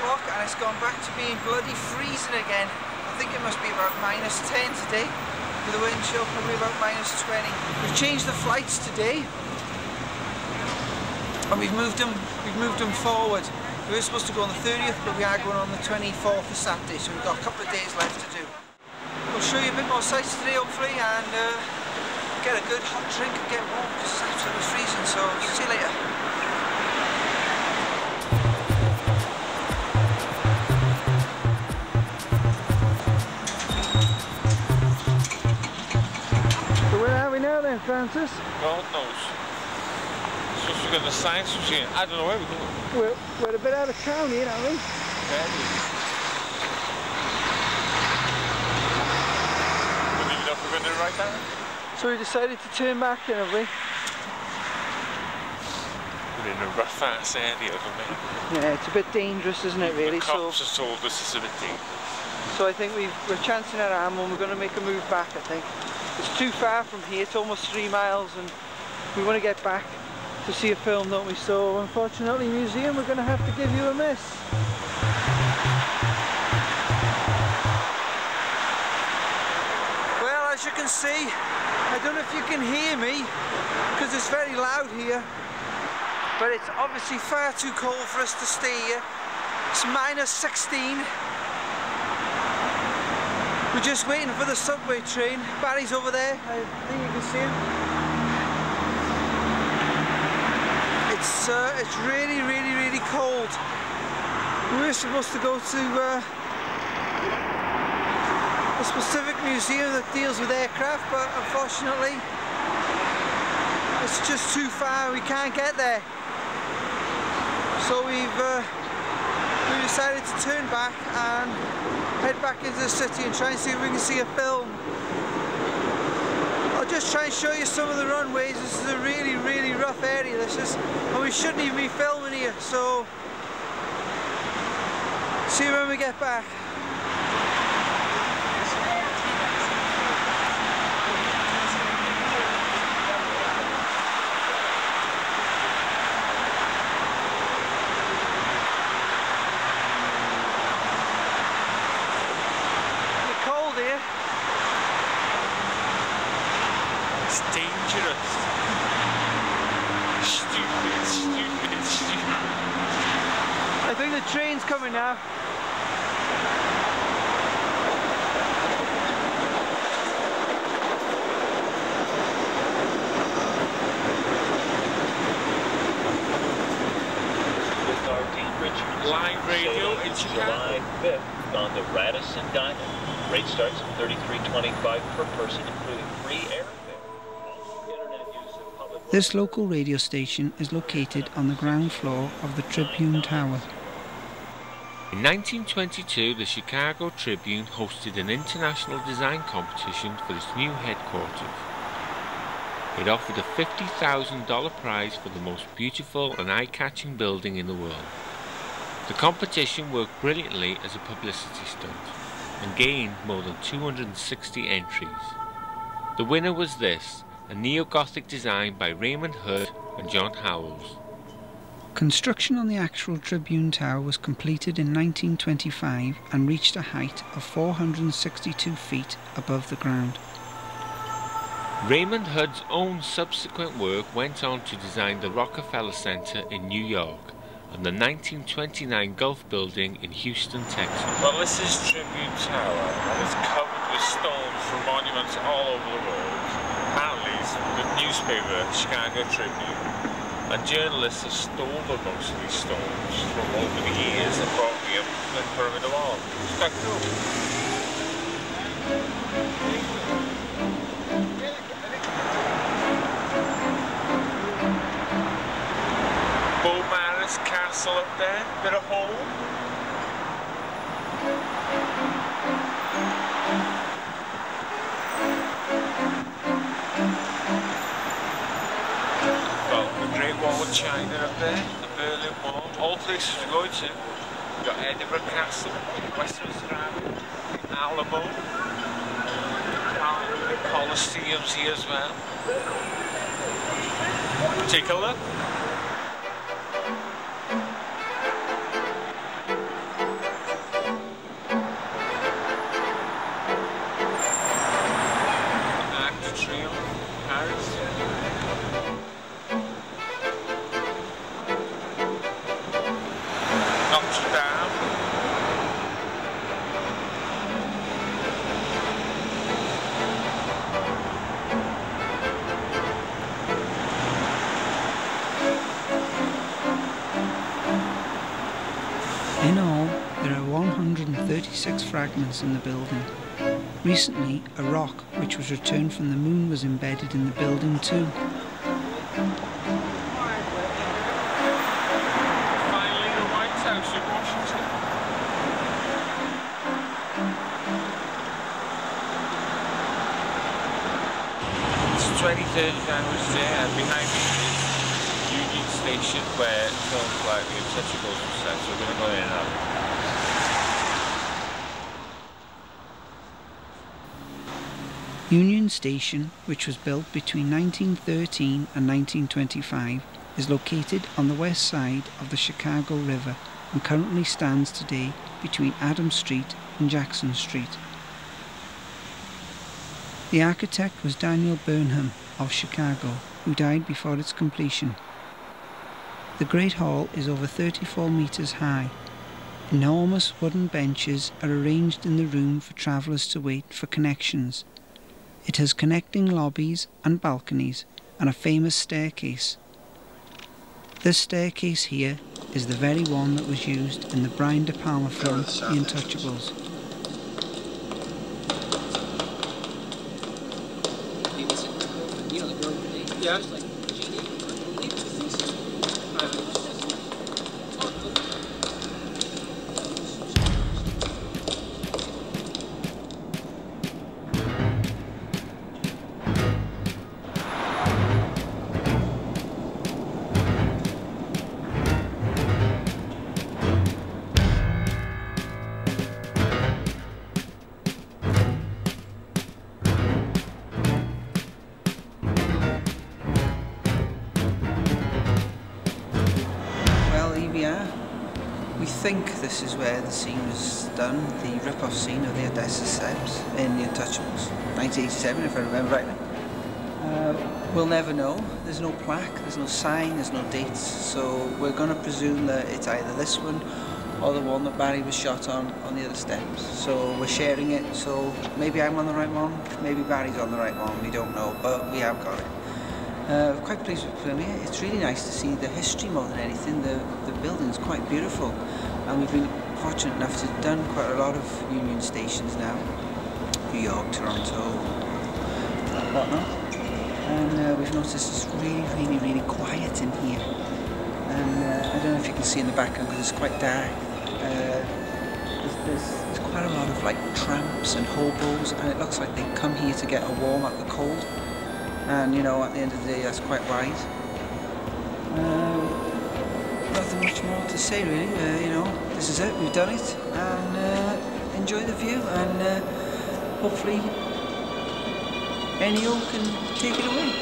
o'clock and it's gone back to being bloody freezing again. I think it must be about -10 today. With the wind chill probably about -20. We've changed the flights today and we've moved them forward. We were supposed to go on the 30th, but we are going on the 24th of Saturday, so we've got a couple of days left to do. We'll show you a bit more sights today hopefully, and get a good hot drink and get warm because it's absolutely freezing, so see you later. So where are we now then, Francis? God knows. It's just we've got the science machine. I don't know where we're going. We're a bit out of town here, aren't we? Very. We're leaving up, we're going to the right hand. So we decided to turn back then, have we? We're in a rough ass area, isn't it? Yeah, it's a bit dangerous, isn't it, really? The cops have told us it's a bit dangerous. So I think we're chancing our arm and we're going to make a move back, I think. It's too far from here, it's almost 3 miles, and we want to get back to see a film, don't we? So unfortunately, museum, we're going to have to give you a miss. Well, as you can see, I don't know if you can hear me because it's very loud here, but it's obviously far too cold for us to stay here. It's -16. We're just waiting for the subway train. Barry's over there, I think you can see him. It's really cold. We were supposed to go to a specific museum that deals with aircraft, but unfortunately it's just too far, we can't get there. So we decided to turn back and head back into the city and try and see if we can see a film. I'll just try and show you some of the runways. This is a really rough area, this is, and we shouldn't even be filming here, so see you when we get back. Dangerous. Stupid. I think the train's coming now. Live radio in Chicago. July 5th on the Radisson Diamond. Rate starts at $33.25 per person, including free airfare. This local radio station is located on the ground floor of the Tribune Tower. In 1922, the Chicago Tribune hosted an international design competition for its new headquarters. It offered a $50,000 prize for the most beautiful and eye-catching building in the world. The competition worked brilliantly as a publicity stunt and gained more than 260 entries. The winner was this, a neo-Gothic design by Raymond Hood and John Howells. Construction on the actual Tribune Tower was completed in 1925 and reached a height of 462 feet above the ground. Raymond Hood's own subsequent work went on to design the Rockefeller Center in New York and the 1929 Gulf Building in Houston, Texas. Well, this is Tribune Tower, and it's covered with stones from monuments all over the world. Apparently, it's the newspaper, Chicago Tribune, and journalists have stolen most of these stones from over the years and brought them up and put them in the wall. It's quite cool. Beaumaris Castle up there, bit of hole. Wall of China up there, the Berlin Wall, all places to go to. We've got Edinburgh Castle, Westminster Abbey, Alamo, the Colosseum's here as well. Take a look. In all, there are 136 fragments in the building. Recently, a rock which was returned from the moon was embedded in the building too. Finally, the White House in Washington. It's 23rd Anniversary Day, and behind me is Union Station where films like The Untouchables were set, so we're going to go in and out. Union Station, which was built between 1913 and 1925, is located on the west side of the Chicago River and currently stands today between Adams Street and Jackson Street. The architect was Daniel Burnham of Chicago, who died before its completion. The Great Hall is over 34 metres high. Enormous wooden benches are arranged in the room for travellers to wait for connections. It has connecting lobbies and balconies and a famous staircase. This staircase here is the very one that was used in the Brian De Palma film The Untouchables. Yeah. We think this is where the scene was done, the rip-off scene of the Odessa Sebs in The Untouchables, 1987 if I remember rightly. We'll never know. There's no plaque, there's no sign, there's no dates, so we're going to presume that it's either this one or the one that Barry was shot on the other steps. So we're sharing it, so maybe I'm on the right one, maybe Barry's on the right one, we don't know, but we have got it. Quite pleased with filming it. It's really nice to see the history more than anything. The building's quite beautiful, and we've been fortunate enough to have done quite a lot of Union Stations now. New York, Toronto, whatnot. And we've noticed it's really quiet in here. And I don't know if you can see in the background because it's quite dark. There's quite a lot of like tramps and hobos, and it looks like they come here to get a warm out the cold. And you know, at the end of the day, that's quite wise. Nothing much more to say really. You know, this is it. We've done it, and enjoy the view. And hopefully, Ennio can take it away.